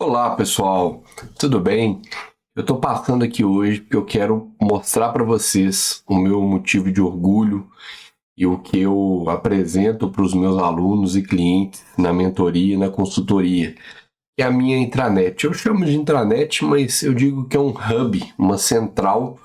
Olá, pessoal, tudo bem? Eu estou passando aqui hoje porque eu quero mostrar para vocês o meu motivo de orgulho e o que eu apresento para os meus alunos e clientes na mentoria e na consultoria, que é a minha intranet. Eu chamo de intranet, mas eu digo que é um hub, uma central,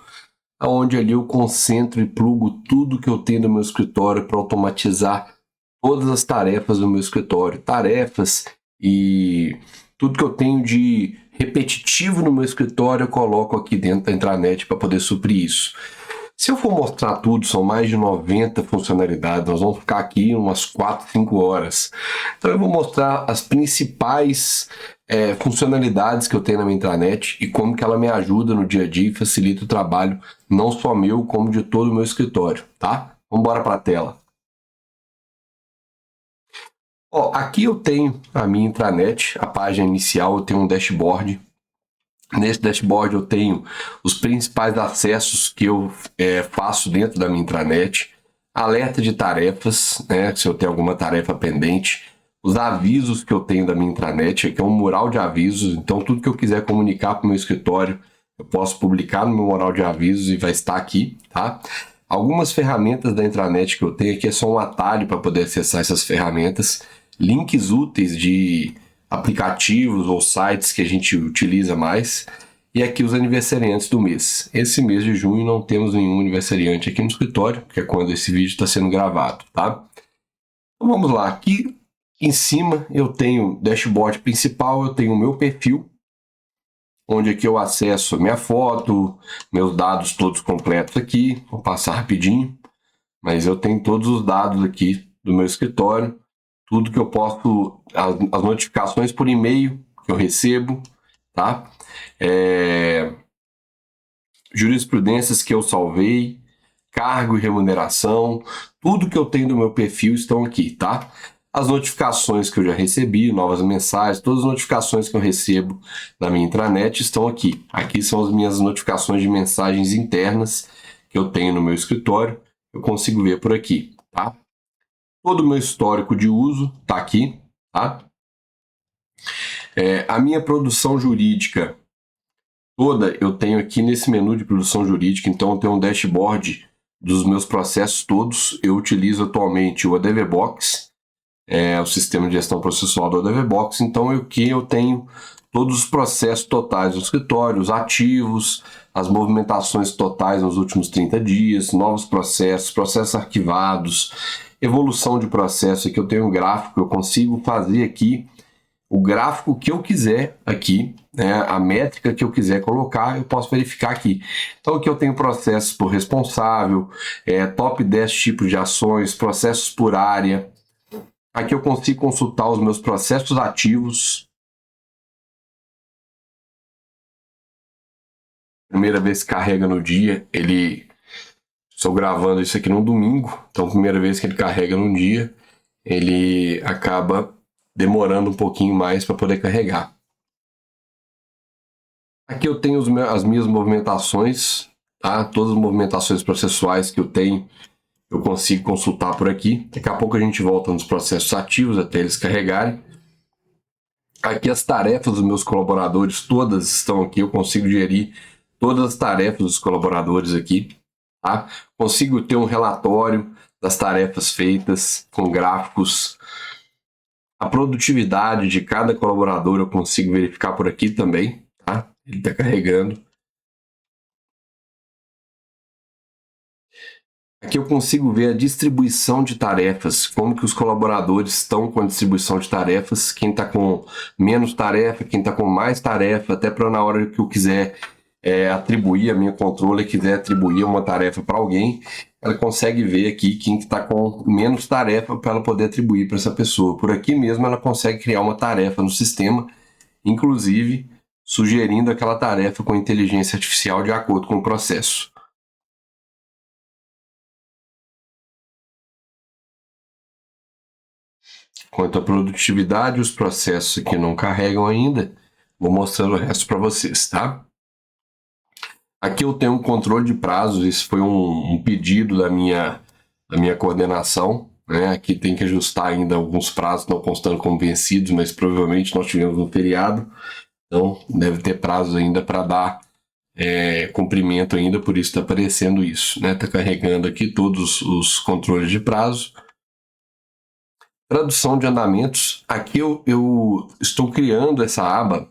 onde ali eu concentro e plugo tudo que eu tenho no meu escritório para automatizar todas as tarefas do meu escritório, tarefas e tudo que eu tenho de repetitivo no meu escritório eu coloco aqui dentro da intranet para poder suprir isso. Se eu for mostrar tudo, são mais de 90 funcionalidades, nós vamos ficar aqui umas 4, 5 horas. Então eu vou mostrar as principais funcionalidades que eu tenho na minha intranet e como que ela me ajuda no dia a dia e facilita o trabalho, não só meu, como de todo o meu escritório, tá? Vamos embora para a tela. Ó, aqui eu tenho a minha intranet, a página inicial, eu tenho um dashboard. Nesse dashboard eu tenho os principais acessos que eu faço dentro da minha intranet, alerta de tarefas, né, se eu tenho alguma tarefa pendente, os avisos que eu tenho da minha intranet, que é um mural de avisos, então tudo que eu quiser comunicar para o meu escritório, eu posso publicar no meu mural de avisos e vai estar aqui, tá? Algumas ferramentas da intranet que eu tenho aqui é só um atalho para poder acessar essas ferramentas, links úteis de aplicativos ou sites que a gente utiliza mais. E aqui os aniversariantes do mês. Esse mês de junho não temos nenhum aniversariante aqui no escritório, que é quando esse vídeo está sendo gravado, tá? Então vamos lá, aqui em cima eu tenho o dashboard principal, eu tenho o meu perfil, onde aqui eu acesso minha foto, meus dados todos completos aqui, vou passar rapidinho, mas eu tenho todos os dados aqui do meu escritório, tudo que eu posso, as notificações por e-mail que eu recebo, tá? Jurisprudências que eu salvei, cargo e remuneração, tudo que eu tenho no meu perfil estão aqui, tá? As notificações que eu já recebi, novas mensagens, todas as notificações que eu recebo na minha intranet estão aqui. Aqui são as minhas notificações de mensagens internas que eu tenho no meu escritório, eu consigo ver por aqui, tá? Todo o meu histórico de uso está aqui, tá? A minha produção jurídica toda eu tenho aqui nesse menu de produção jurídica, então eu tenho um dashboard dos meus processos todos. Eu utilizo atualmente o ADVBox, o sistema de gestão processual do ADVBox, então eu tenho todos os processos totais do escritório, os ativos, as movimentações totais nos últimos 30 dias, novos processos, processos arquivados, evolução de processo. Aqui eu tenho um gráfico, eu consigo fazer aqui o gráfico que eu quiser aqui, né, a métrica que eu quiser colocar, eu posso verificar aqui. Então aqui eu tenho processos por responsável, top 10 tipos de ações, processos por área. Aqui eu consigo consultar os meus processos ativos. Primeira vez que carrega no dia, estou gravando isso aqui no domingo, então primeira vez que ele carrega no dia, ele acaba demorando um pouquinho mais para poder carregar. Aqui eu tenho as minhas movimentações, tá? Todas as movimentações processuais que eu tenho, eu consigo consultar por aqui. Daqui a pouco a gente volta nos processos ativos até eles carregarem. Aqui as tarefas dos meus colaboradores, todas estão aqui, eu consigo gerir todas as tarefas dos colaboradores aqui, tá? Consigo ter um relatório das tarefas feitas com gráficos. A produtividade de cada colaborador eu consigo verificar por aqui também, tá? Ele está carregando. Aqui eu consigo ver a distribuição de tarefas, como que os colaboradores estão com a distribuição de tarefas, quem está com menos tarefa, quem está com mais tarefa, até para na hora que eu quiser atribuir, a minha controller quiser atribuir uma tarefa para alguém, ela consegue ver aqui quem está com menos tarefa para ela poder atribuir para essa pessoa. Por aqui mesmo ela consegue criar uma tarefa no sistema, inclusive sugerindo aquela tarefa com inteligência artificial de acordo com o processo. Quanto à produtividade, os processos aqui não carregam ainda. Vou mostrando o resto para vocês, tá? Aqui eu tenho um controle de prazos, isso foi um pedido da minha coordenação, né? Aqui tem que ajustar ainda alguns prazos, não constando como vencidos, mas provavelmente nós tivemos um feriado. Então, deve ter prazo ainda para dar cumprimento ainda, por isso está aparecendo isso, né? Está carregando aqui todos os controles de prazo. Tradução de andamentos. Aqui eu estou criando essa aba,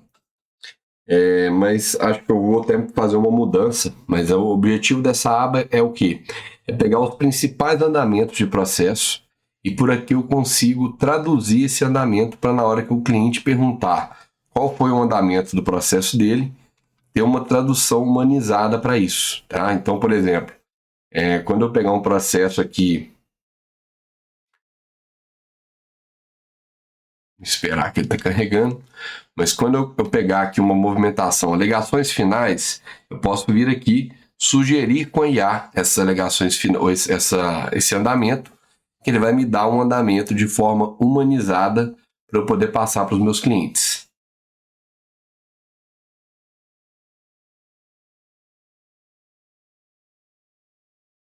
mas acho que eu vou até fazer uma mudança. Mas o objetivo dessa aba é o quê? É pegar os principais andamentos de processo e por aqui eu consigo traduzir esse andamento para na hora que o cliente perguntar qual foi o andamento do processo dele, ter uma tradução humanizada para isso, tá? Então, por exemplo, quando eu pegar um processo aqui, esperar que ele está carregando, mas quando eu pegar aqui uma movimentação, alegações finais, eu posso vir aqui sugerir com a IA essas alegações finais, esse andamento, que ele vai me dar um andamento de forma humanizada para eu poder passar para os meus clientes.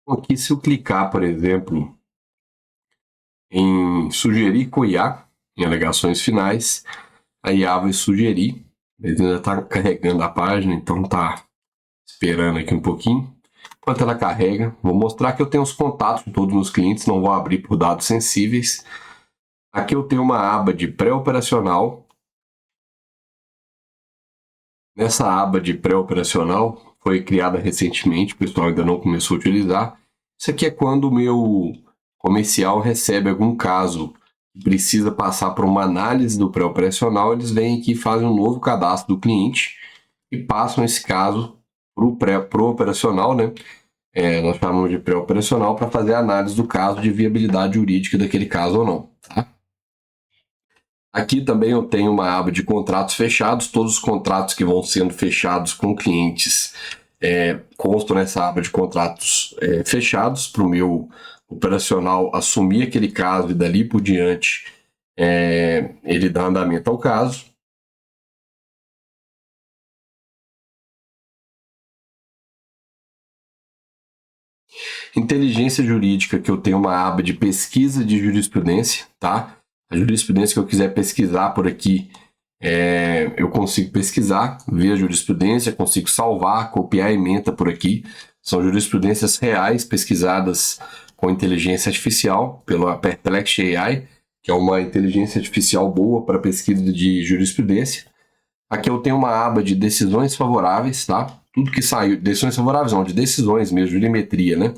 Aqui, se eu clicar, por exemplo, em sugerir com IA, em alegações finais, a IA vai sugerir, ele ainda está carregando a página, então está esperando aqui um pouquinho. Enquanto ela carrega, vou mostrar que eu tenho os contatos de todos os meus clientes, não vou abrir por dados sensíveis. Aqui eu tenho uma aba de pré-operacional. Nessa aba de pré-operacional, foi criada recentemente, o pessoal ainda não começou a utilizar. Isso aqui é quando o meu comercial recebe algum caso que precisa passar por uma análise do pré-operacional, eles vêm aqui e fazem um novo cadastro do cliente e passam esse caso para o operacional, né? Nós chamamos de pré-operacional para fazer a análise do caso de viabilidade jurídica daquele caso ou não. Tá? Aqui também eu tenho uma aba de contratos fechados, todos os contratos que vão sendo fechados com clientes constam nessa aba de contratos fechados para o meu operacional assumir aquele caso e dali por diante ele dá andamento ao caso. Inteligência jurídica, que eu tenho uma aba de pesquisa de jurisprudência, tá? A jurisprudência que eu quiser pesquisar por aqui, eu consigo pesquisar, ver a jurisprudência, consigo salvar, copiar a ementa por aqui. São jurisprudências reais pesquisadas com inteligência artificial pela Perplex AI, que é uma inteligência artificial boa para pesquisa de jurisprudência. Aqui eu tenho uma aba de decisões favoráveis, tá? Tudo que saiu, decisões favoráveis não, de decisões mesmo, jurimetria, né?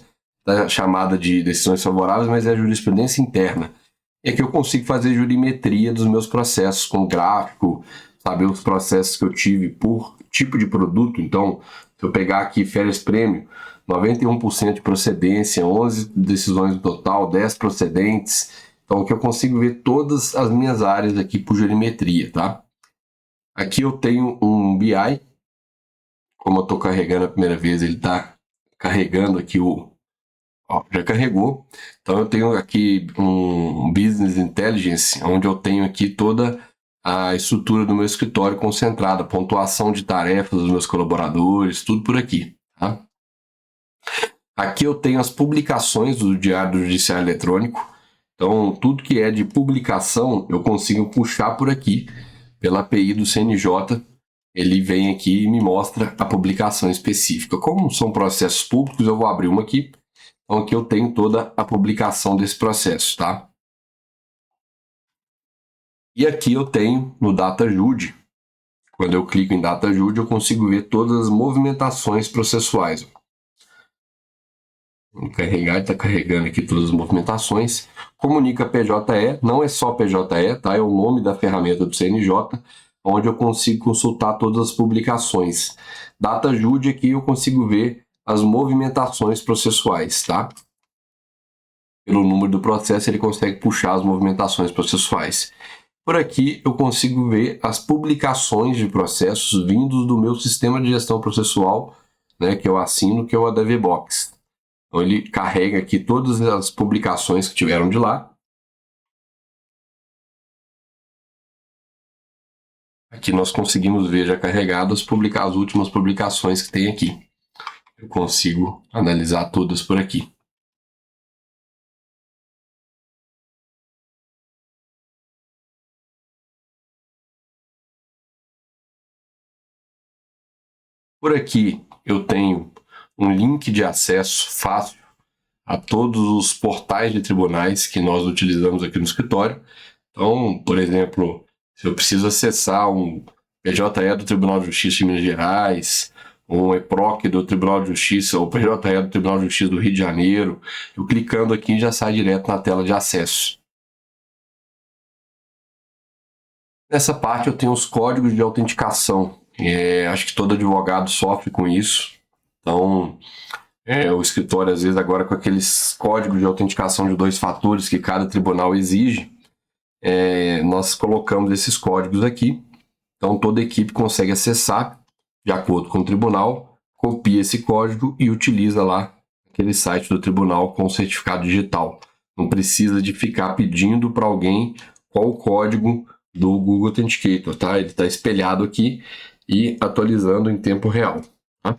Tá chamada de decisões favoráveis, mas é jurisprudência interna. É que eu consigo fazer jurimetria dos meus processos com gráfico, saber os processos que eu tive por tipo de produto. Então, se eu pegar aqui férias prêmio, 91% de procedência, 11 decisões no total, 10 procedentes. Então, que eu consigo ver todas as minhas áreas aqui por jurimetria, tá? Aqui eu tenho um BI, como eu estou carregando a primeira vez, ele está carregando aqui já carregou. Então eu tenho aqui um Business Intelligence, onde eu tenho aqui toda a estrutura do meu escritório concentrada, pontuação de tarefas dos meus colaboradores, tudo por aqui. Tá? Aqui eu tenho as publicações do Diário do Judiciário Eletrônico. Então, tudo que é de publicação, eu consigo puxar por aqui, pela API do CNJ, ele vem aqui e me mostra a publicação específica. Como são processos públicos, eu vou abrir uma aqui. Então, aqui eu tenho toda a publicação desse processo, tá? E aqui eu tenho no DataJude, quando eu clico em DataJude, eu consigo ver todas as movimentações processuais. Vou carregar, está carregando aqui todas as movimentações. Comunica PJE, não é só PJE, tá? É o nome da ferramenta do CNJ, onde eu consigo consultar todas as publicações. DataJude aqui eu consigo ver as movimentações processuais, tá? Pelo número do processo, ele consegue puxar as movimentações processuais. Por aqui, eu consigo ver as publicações de processos vindos do meu sistema de gestão processual, né, que eu assino, que é o ADVBox. Então, ele carrega aqui todas as publicações que tiveram de lá. Aqui nós conseguimos ver já carregado as últimas publicações que tem aqui. Eu consigo analisar todas por aqui. Por aqui eu tenho um link de acesso fácil a todos os portais de tribunais que nós utilizamos aqui no escritório. Então, por exemplo, se eu preciso acessar um PJE do Tribunal de Justiça de Minas Gerais, um EPROC do Tribunal de Justiça, ou PJE do Tribunal de Justiça do Rio de Janeiro, eu clicando aqui já sai direto na tela de acesso. Nessa parte eu tenho os códigos de autenticação. Acho que todo advogado sofre com isso. Então, o escritório, às vezes, agora com aqueles códigos de autenticação de 2 fatores que cada tribunal exige, nós colocamos esses códigos aqui. Então, toda equipe consegue acessar, de acordo com o tribunal, copia esse código e utiliza lá aquele site do tribunal com o certificado digital. Não precisa de ficar pedindo para alguém qual o código do Google Authenticator, tá? Ele está espelhado aqui e atualizando em tempo real, tá?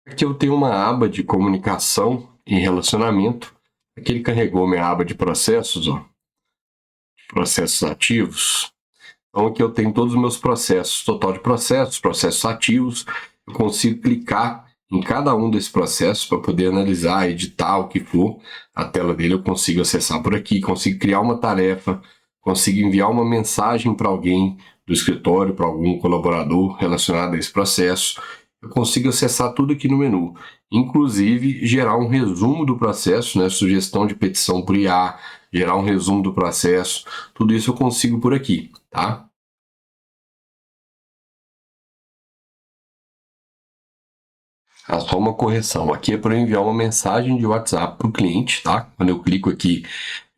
Aqui eu tenho uma aba de comunicação e relacionamento. Aqui ele carregou minha aba de processos, ó, processos ativos. Então aqui eu tenho todos os meus processos, total de processos, processos ativos. Eu consigo clicar em cada um desses processos para poder analisar, editar, o que for. A tela dele eu consigo acessar por aqui, consigo criar uma tarefa, consigo enviar uma mensagem para alguém do escritório, para algum colaborador relacionado a esse processo. Eu consigo acessar tudo aqui no menu, inclusive gerar um resumo do processo, né? Sugestão de petição por IA, gerar um resumo do processo, tudo isso eu consigo por aqui, tá? Só uma correção, aqui é para eu enviar uma mensagem de WhatsApp para o cliente, tá? Quando eu clico aqui,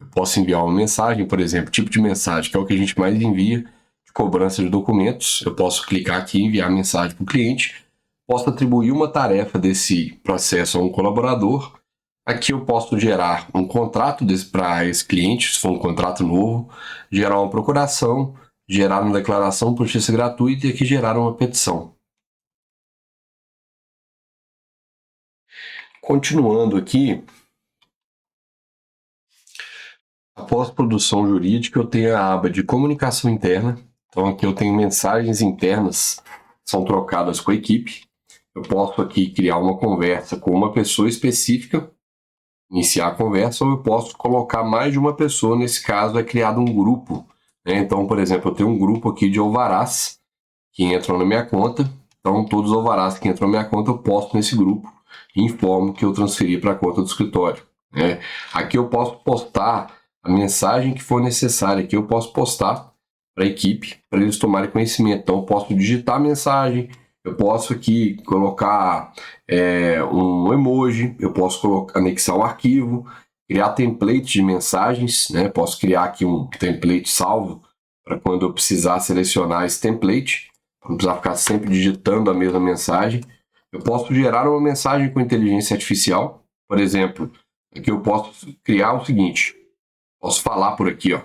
eu posso enviar uma mensagem, por exemplo, tipo de mensagem, que é o que a gente mais envia, de cobrança de documentos. Eu posso clicar aqui e enviar a mensagem para o cliente. Posso atribuir uma tarefa desse processo a um colaborador. Aqui eu posso gerar um contrato para esse cliente, se for um contrato novo, gerar uma procuração, gerar uma declaração por justiça gratuita e aqui gerar uma petição. Continuando aqui, após produção jurídica, eu tenho a aba de comunicação interna. Então aqui eu tenho mensagens internas que são trocadas com a equipe. Eu posso aqui criar uma conversa com uma pessoa específica, iniciar a conversa, ou eu posso colocar mais de uma pessoa. Nesse caso é criado um grupo, né? Então, por exemplo, eu tenho um grupo aqui de alvarás que entram na minha conta. Então todos os alvarás que entram na minha conta eu posto nesse grupo e informo que eu transferi para a conta do escritório, né? Aqui eu posso postar a mensagem que for necessária. Aqui eu posso postar para a equipe, para eles tomarem conhecimento. Então eu posso digitar a mensagem, eu posso aqui colocar um emoji, eu posso anexar um arquivo, criar templates de mensagens, né? Posso criar aqui um template salvo para quando eu precisar selecionar esse template, para não precisar ficar sempre digitando a mesma mensagem. Eu posso gerar uma mensagem com inteligência artificial. Por exemplo, aqui eu posso criar o seguinte, posso falar por aqui, ó.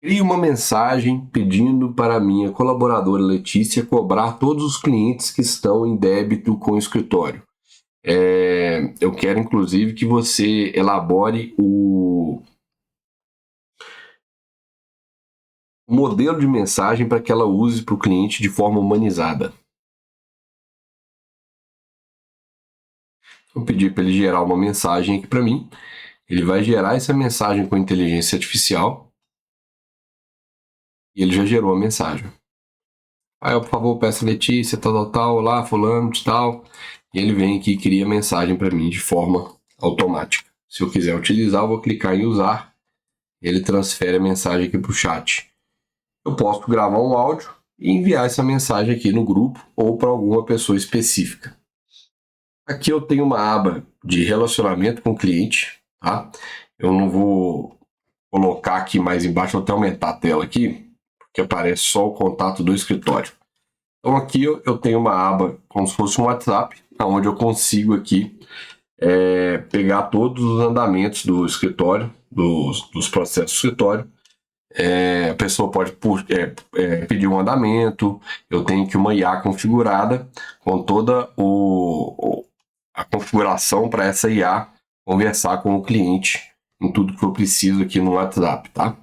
Crie uma mensagem pedindo para a minha colaboradora Letícia cobrar todos os clientes que estão em débito com o escritório. Eu quero, inclusive, que você elabore o modelo de mensagem para que ela use para o cliente de forma humanizada. Vou pedir para ele gerar uma mensagem aqui para mim. Ele vai gerar essa mensagem com inteligência artificial. E ele já gerou a mensagem. Aí eu, por favor, peço a Letícia, tal, olá, fulano, tal. E ele vem aqui e cria a mensagem para mim de forma automática. Se eu quiser utilizar, eu vou clicar em usar. Ele transfere a mensagem aqui para o chat. Eu posso gravar um áudio e enviar essa mensagem aqui no grupo ou para alguma pessoa específica. Aqui eu tenho uma aba de relacionamento com o cliente, tá? Eu não vou colocar aqui mais embaixo, vou até aumentar a tela aqui, porque aparece só o contato do escritório. Então aqui eu tenho uma aba como se fosse um WhatsApp, onde eu consigo aqui pegar todos os andamentos do escritório, dos processos do escritório. A pessoa pode pedir um andamento, eu tenho aqui uma IA configurada com toda a configuração para essa IA conversar com o cliente em tudo que eu preciso aqui no WhatsApp, tá?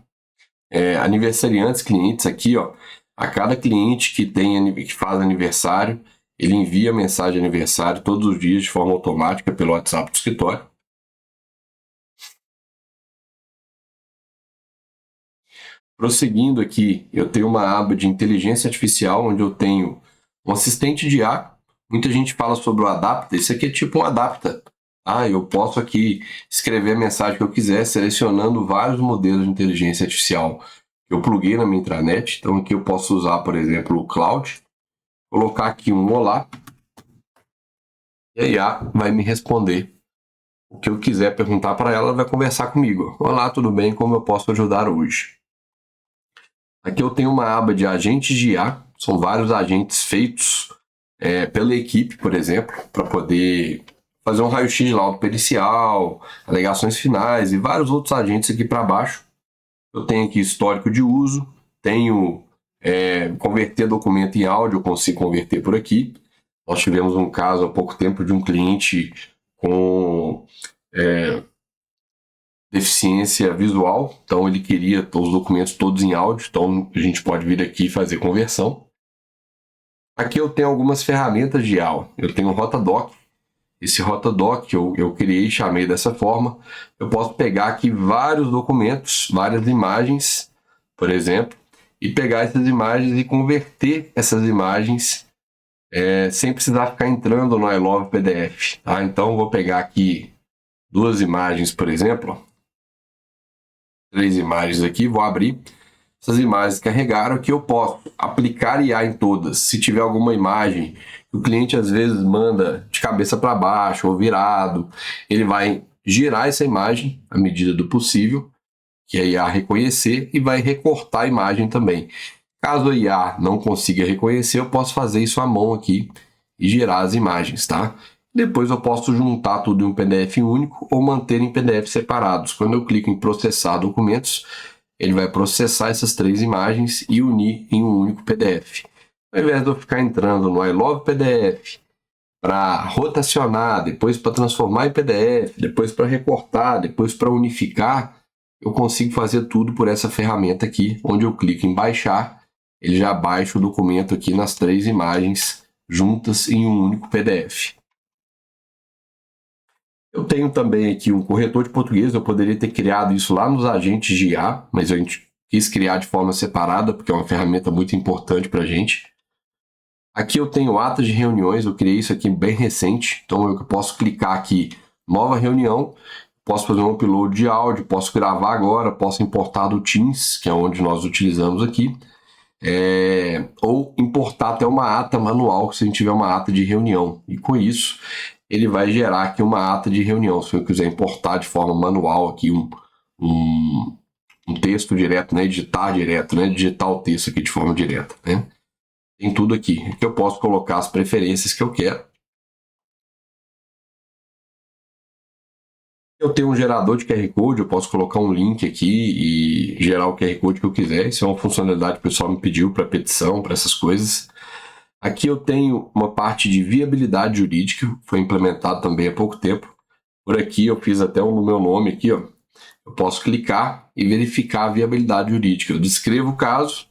aniversariantes, clientes aqui, ó. A cada cliente que faz aniversário, ele envia mensagem de aniversário todos os dias de forma automática pelo WhatsApp do escritório. Prosseguindo aqui, eu tenho uma aba de inteligência artificial, onde eu tenho um assistente de IA. Muita gente fala sobre o Adapta. Isso aqui é tipo um Adapta. Eu posso aqui escrever a mensagem que eu quiser, selecionando vários modelos de inteligência artificial que eu pluguei na minha intranet. Então aqui eu posso usar, por exemplo, o Cloud, colocar aqui um olá, e a IA vai me responder o que eu quiser perguntar para ela, ela vai conversar comigo. Olá, tudo bem? Como eu posso ajudar hoje? Aqui eu tenho uma aba de agentes de IA, são vários agentes feitos pela equipe, por exemplo, para poder fazer um raio-x de laudo pericial, alegações finais e vários outros agentes aqui para baixo. Eu tenho aqui histórico de uso, tenho converter documento em áudio, eu consigo converter por aqui. Nós tivemos um caso há pouco tempo de um cliente com deficiência visual, então ele queria os documentos todos em áudio, então a gente pode vir aqui e fazer conversão. Aqui eu tenho algumas ferramentas de IA. Eu tenho o Rotadoc. Esse Rotadoc eu criei e chamei dessa forma. Eu posso pegar aqui vários documentos, várias imagens, por exemplo, e pegar essas imagens e converter essas imagens sem precisar ficar entrando no I Love PDF. Tá? Então eu vou pegar aqui 2 imagens, por exemplo, 3 imagens aqui, vou abrir. Essas imagens carregaram, que eu posso aplicar IA em todas. Se tiver alguma imagem que o cliente às vezes manda de cabeça para baixo ou virado, ele vai girar essa imagem à medida do possível, que a IA reconhecer, e vai recortar a imagem também. Caso a IA não consiga reconhecer, eu posso fazer isso à mão aqui e girar as imagens, tá? Depois eu posso juntar tudo em um PDF único ou manter em PDF separados. Quando eu clico em processar documentos, ele vai processar essas 3 imagens e unir em um único PDF. Ao invés de eu ficar entrando no I Love PDF para rotacionar, depois para transformar em PDF, depois para recortar, depois para unificar, eu consigo fazer tudo por essa ferramenta aqui, onde eu clico em baixar, ele já baixa o documento aqui nas 3 imagens juntas em um único PDF. Eu tenho também aqui um corretor de português, eu poderia ter criado isso lá nos agentes de IA, mas a gente quis criar de forma separada, porque é uma ferramenta muito importante para a gente. Aqui eu tenho atas de reuniões, eu criei isso aqui bem recente, então eu posso clicar aqui, nova reunião, posso fazer um upload de áudio, posso gravar agora, posso importar do Teams, que é onde nós utilizamos aqui, ou importar até uma ata manual, se a gente tiver uma ata de reunião. E com isso, ele vai gerar aqui uma ata de reunião. Se eu quiser importar de forma manual aqui um texto direto, né, editar direto, né, digitar o texto aqui de forma direta, né. Tem tudo aqui. Aqui eu posso colocar as preferências que eu quero. Eu tenho um gerador de QR Code, eu posso colocar um link aqui e gerar o QR Code que eu quiser. Isso é uma funcionalidade que o pessoal me pediu para petição, para essas coisas. Aqui eu tenho uma parte de viabilidade jurídica, foi implementado também há pouco tempo. Por aqui eu fiz até no meu nome aqui, ó. Eu posso clicar e verificar a viabilidade jurídica. Eu descrevo o caso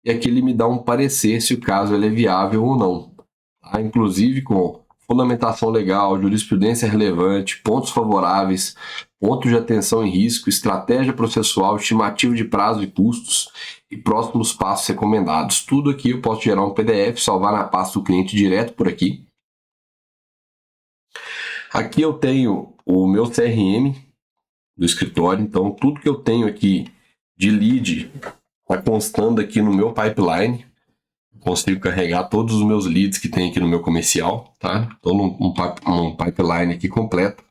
e aqui ele me dá um parecer se o caso ele é viável ou não. Tá? Inclusive com fundamentação legal, jurisprudência relevante, pontos favoráveis, pontos de atenção em risco, estratégia processual, estimativa de prazo e custos e próximos passos recomendados. Tudo aqui eu posso gerar um PDF, salvar na pasta do cliente direto por aqui. Aqui eu tenho o meu CRM do escritório, então tudo que eu tenho aqui de lead está constando aqui no meu pipeline. Consigo carregar todos os meus leads que tem aqui no meu comercial, tá? Estou num pipeline aqui completo,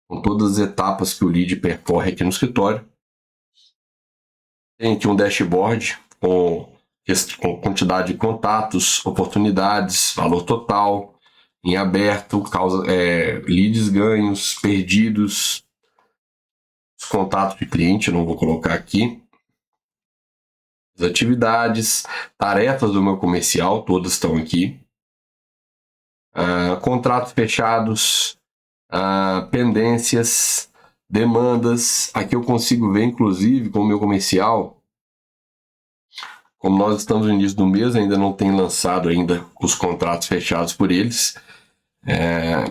com todas as etapas que o lead percorre aqui no escritório. Tem aqui um dashboard com quantidade de contatos, oportunidades, valor total, em aberto, leads ganhos, perdidos, os contatos de cliente, eu não vou colocar aqui. As atividades, tarefas do meu comercial, todas estão aqui. Contratos fechados, pendências, demandas. Aqui eu consigo ver, inclusive, com o meu comercial, Como nós estamos no início do mês, ainda não tem lançado ainda os contratos fechados por eles,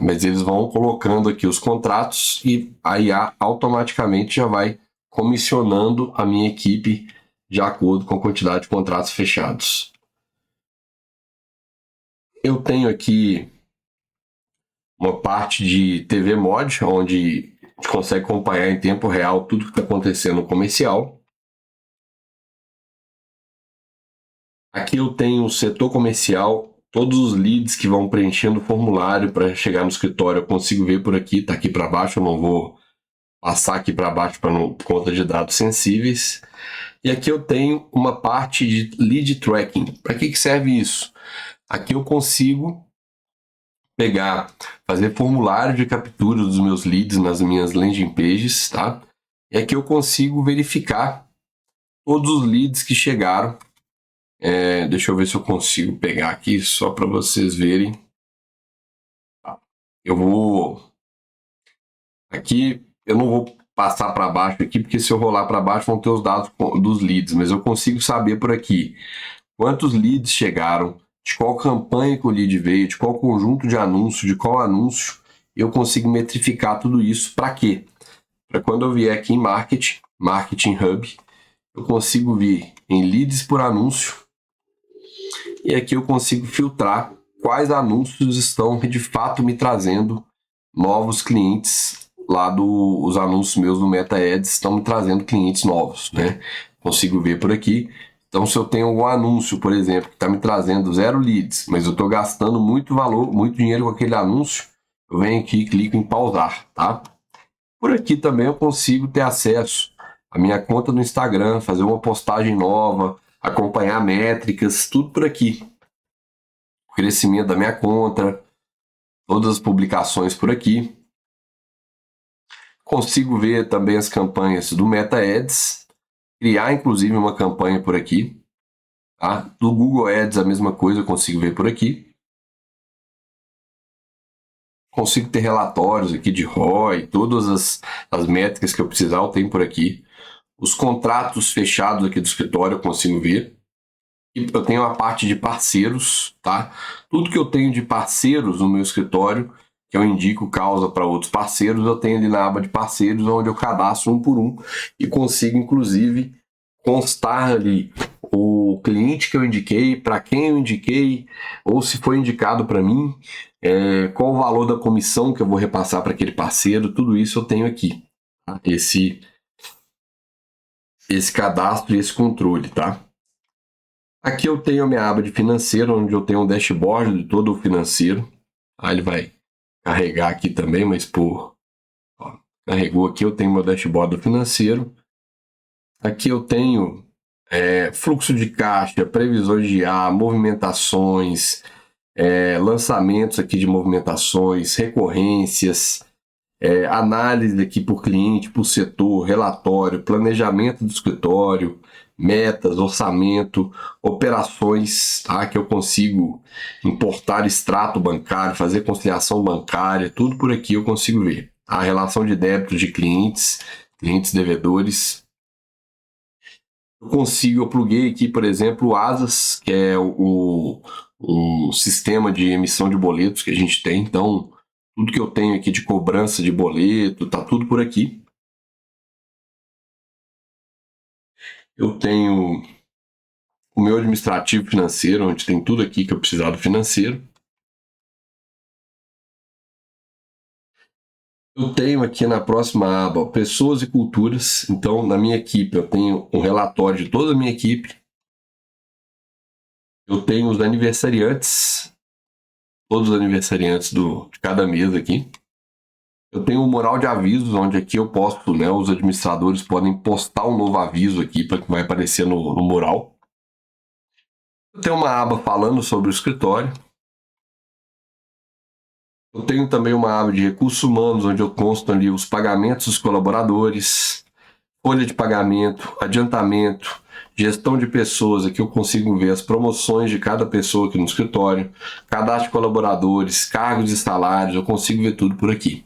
mas eles vão colocando aqui os contratos e a IA automaticamente já vai comissionando a minha equipe de acordo com a quantidade de contratos fechados. Eu tenho aqui uma parte de TV Mod, onde a gente consegue acompanhar em tempo real tudo que está acontecendo no comercial. Aqui eu tenho o setor comercial, todos os leads que vão preenchendo o formulário para chegar no escritório, eu consigo ver por aqui, está aqui para baixo, eu não vou passar aqui para baixo para não por conta de dados sensíveis. E aqui eu tenho uma parte de lead tracking. Para que serve isso? Aqui eu consigo pegar, fazer formulário de captura dos meus leads nas minhas landing pages, tá? E aqui eu consigo verificar todos os leads que chegaram. Deixa eu ver se eu consigo pegar aqui só para vocês verem. Eu vou aqui, eu não vou passar para baixo aqui, porque se eu rolar para baixo vão ter os dados dos leads, mas eu consigo saber por aqui quantos leads chegaram, de qual campanha que o lead veio, de qual conjunto de anúncio, de qual anúncio. Eu consigo metrificar tudo isso para quê? Para quando eu vier aqui em Marketing Hub, eu consigo vir em leads por anúncio e aqui eu consigo filtrar quais anúncios estão de fato me trazendo novos clientes lá os anúncios meus do Meta Ads estão me trazendo clientes novos, né? Consigo ver por aqui. Então, se eu tenho algum anúncio, por exemplo, que está me trazendo 0 leads, mas eu estou gastando muito valor, muito dinheiro com aquele anúncio, eu venho aqui e clico em pausar, tá? Por aqui também eu consigo ter acesso à minha conta no Instagram, fazer uma postagem nova, acompanhar métricas, tudo por aqui. O crescimento da minha conta, todas as publicações por aqui. Consigo ver também as campanhas do Meta Ads, criar inclusive uma campanha por aqui. Tá? Do Google Ads a mesma coisa, eu consigo ver por aqui. Consigo ter relatórios aqui de ROI, todas as métricas que eu precisar eu tenho por aqui. Os contratos fechados aqui do escritório eu consigo ver. E eu tenho a parte de parceiros, tá? Tudo que eu tenho de parceiros no meu escritório, que eu indico causa para outros parceiros, eu tenho ali na aba de parceiros, onde eu cadastro um por um e consigo, inclusive, constar ali o cliente que eu indiquei, para quem eu indiquei, ou se foi indicado para mim, qual o valor da comissão que eu vou repassar para aquele parceiro, tudo isso eu tenho aqui, tá? Esse cadastro e esse controle, tá? Aqui eu tenho a minha aba de financeiro, onde eu tenho um dashboard de todo o financeiro. Ele vai carregar aqui também, mas carregou aqui, eu tenho meu dashboard do financeiro. Aqui eu tenho fluxo de caixa, previsões de IA, movimentações, lançamentos aqui de movimentações, recorrências, análise aqui por cliente, por setor, relatório, planejamento do escritório, metas, orçamento, operações, tá? Que eu consigo importar extrato bancário, fazer conciliação bancária, tudo por aqui eu consigo ver. A relação de débitos de clientes devedores. Eu pluguei aqui, por exemplo, o ASAS, que é o sistema de emissão de boletos que a gente tem. Então, tudo que eu tenho aqui de cobrança de boleto, tá tudo por aqui. Eu tenho o meu administrativo financeiro, onde tem tudo aqui que eu precisar do financeiro. Eu tenho aqui na próxima aba pessoas e culturas. Então, na minha equipe, eu tenho um relatório de toda a minha equipe. Eu tenho os aniversariantes, todos os aniversariantes de cada mês aqui. Eu tenho um mural de avisos, onde aqui eu posto, né, os administradores podem postar um novo aviso aqui para que vai aparecer no mural. Eu tenho uma aba falando sobre o escritório. Eu tenho também uma aba de recursos humanos, onde eu consto ali os pagamentos dos colaboradores, folha de pagamento, adiantamento, gestão de pessoas. Aqui eu consigo ver as promoções de cada pessoa aqui no escritório, cadastro de colaboradores, cargos e salários, eu consigo ver tudo por aqui.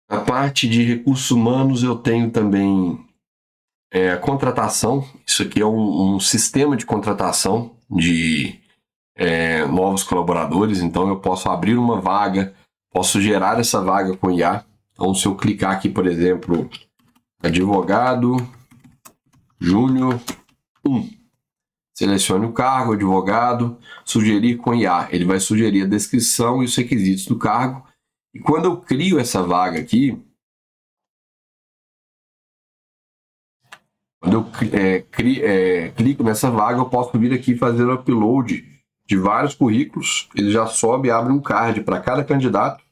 A parte de recursos humanos eu tenho também a contratação. Isso aqui é um sistema de contratação de novos colaboradores. Então eu posso abrir uma vaga, posso gerar essa vaga com IA. Então se eu clicar aqui, por exemplo, advogado júnior 1, selecione o cargo, advogado, sugerir com IA. Ele vai sugerir a descrição e os requisitos do cargo. E quando eu crio essa vaga aqui, quando eu clico nessa vaga, eu posso vir aqui fazer o upload de vários currículos. Ele já sobe e abre um card para cada candidato.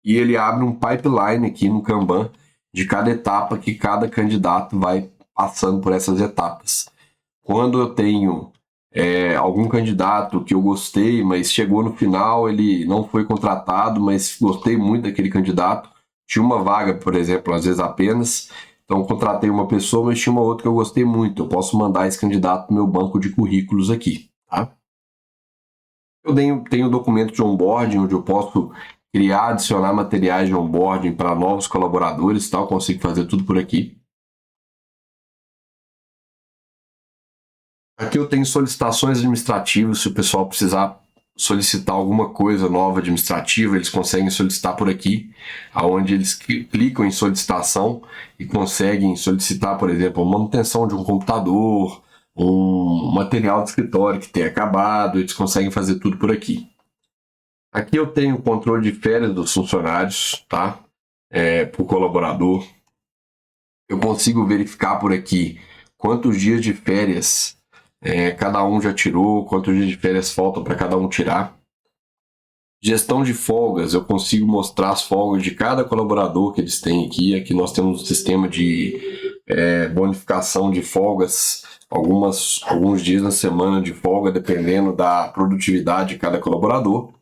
E ele abre um pipeline aqui no Kanban de cada etapa que cada candidato vai passando por essas etapas. Quando eu tenho algum candidato que eu gostei, mas chegou no final, ele não foi contratado, mas gostei muito daquele candidato, tinha uma vaga, por exemplo, às vezes apenas, então contratei uma pessoa, mas tinha uma outra que eu gostei muito, eu posso mandar esse candidato para o meu banco de currículos aqui, tá? Eu tenho um documento de onboarding, onde eu posso criar, adicionar materiais de onboarding para novos colaboradores, tal, consigo fazer tudo por aqui. Aqui eu tenho solicitações administrativas, se o pessoal precisar solicitar alguma coisa nova administrativa, eles conseguem solicitar por aqui, aonde eles clicam em solicitação e conseguem solicitar, por exemplo, a manutenção de um computador, um material de escritório que tenha acabado, eles conseguem fazer tudo por aqui. Aqui eu tenho o controle de férias dos funcionários, tá? Por colaborador. Eu consigo verificar por aqui quantos dias de férias cada um já tirou, quantos dias de férias faltam para cada um tirar. Gestão de folgas, eu consigo mostrar as folgas de cada colaborador que eles têm aqui. Aqui nós temos um sistema de bonificação de folgas, alguns dias na semana de folga, dependendo da produtividade de cada colaborador.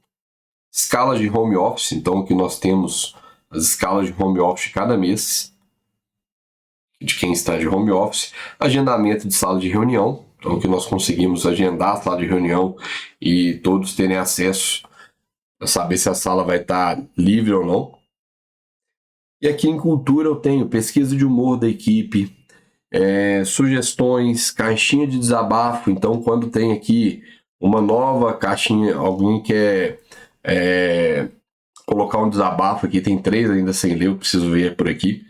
Escalas de home office, então que nós temos as escalas de home office de cada mês, de quem está de home office. Agendamento de sala de reunião, então que nós conseguimos agendar a sala de reunião e todos terem acesso para saber se a sala vai estar livre ou não. E aqui em cultura eu tenho pesquisa de humor da equipe, sugestões, caixinha de desabafo. Então quando tem aqui uma nova caixinha, alguém quer colocar um desabafo aqui, tem 3 ainda sem ler, eu preciso ver por aqui.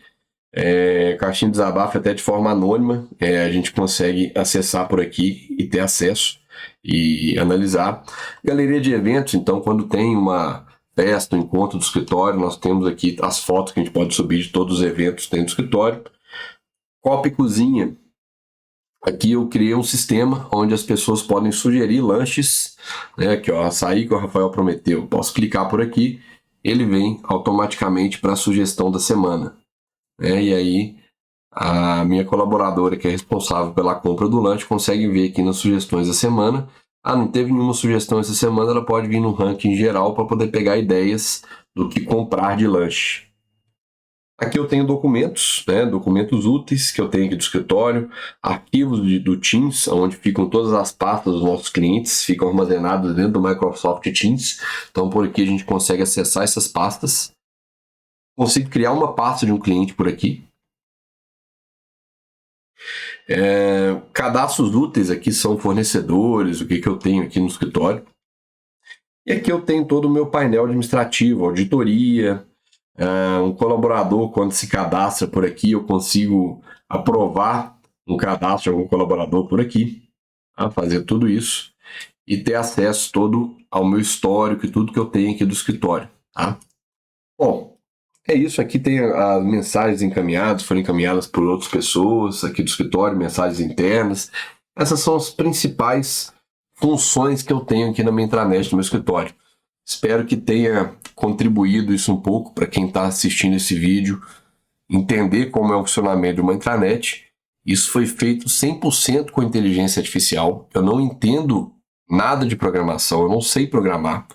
Caixinha de desabafo até de forma anônima, a gente consegue acessar por aqui e ter acesso e analisar. Galeria de eventos, então quando tem uma festa, um encontro do escritório, nós temos aqui as fotos que a gente pode subir de todos os eventos dentro do escritório. Copa e cozinha, aqui eu criei um sistema onde as pessoas podem sugerir lanches, né? Aqui ó, açaí que o Rafael prometeu, posso clicar por aqui, ele vem automaticamente para a sugestão da semana. E aí a minha colaboradora, que é responsável pela compra do lanche, consegue ver aqui nas sugestões da semana. Não teve nenhuma sugestão essa semana, ela pode vir no ranking geral para poder pegar ideias do que comprar de lanche. Aqui eu tenho documentos, documentos úteis que eu tenho aqui do escritório, arquivos do Teams, onde ficam todas as pastas dos nossos clientes, ficam armazenadas dentro do Microsoft Teams. Então por aqui a gente consegue acessar essas pastas. Consigo criar uma pasta de um cliente por aqui. Cadastros úteis aqui são fornecedores, o que eu tenho aqui no escritório. E aqui eu tenho todo o meu painel administrativo, auditoria, um colaborador quando se cadastra por aqui, eu consigo aprovar um cadastro de algum colaborador por aqui, fazer tudo isso e ter acesso todo ao meu histórico e tudo que eu tenho aqui do escritório. Bom, é isso, aqui tem as mensagens encaminhadas, foram encaminhadas por outras pessoas aqui do escritório, mensagens internas. Essas são as principais funções que eu tenho aqui na minha intranet, no meu escritório. Espero que tenha contribuído isso um pouco para quem está assistindo esse vídeo, entender como é o funcionamento de uma intranet. Isso foi feito 100% com inteligência artificial. Eu não entendo nada de programação, eu não sei programar.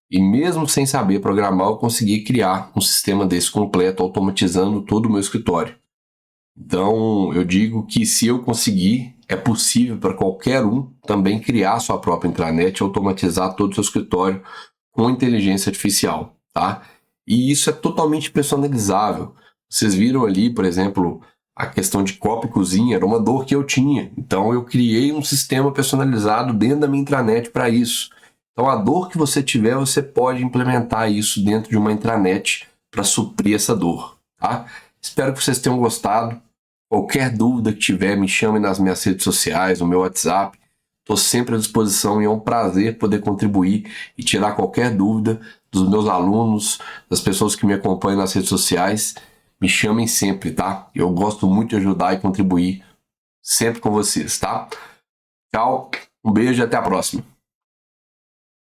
E mesmo sem saber programar, eu consegui criar um sistema desse completo, automatizando todo o meu escritório. Então, eu digo que se eu conseguir, é possível para qualquer um também criar sua própria intranet e automatizar todo o seu escritório com inteligência artificial, tá? E isso é totalmente personalizável. Vocês viram ali, por exemplo, a questão de copa e cozinha, era uma dor que eu tinha. Então eu criei um sistema personalizado dentro da minha intranet para isso. Então a dor que você tiver, você pode implementar isso dentro de uma intranet para suprir essa dor, tá? Espero que vocês tenham gostado. Qualquer dúvida que tiver, me chame nas minhas redes sociais, no meu WhatsApp. Estou sempre à disposição e é um prazer poder contribuir e tirar qualquer dúvida dos meus alunos, das pessoas que me acompanham nas redes sociais. Me chamem sempre, tá? Eu gosto muito de ajudar e contribuir sempre com vocês, tá? Tchau, um beijo e até a próxima.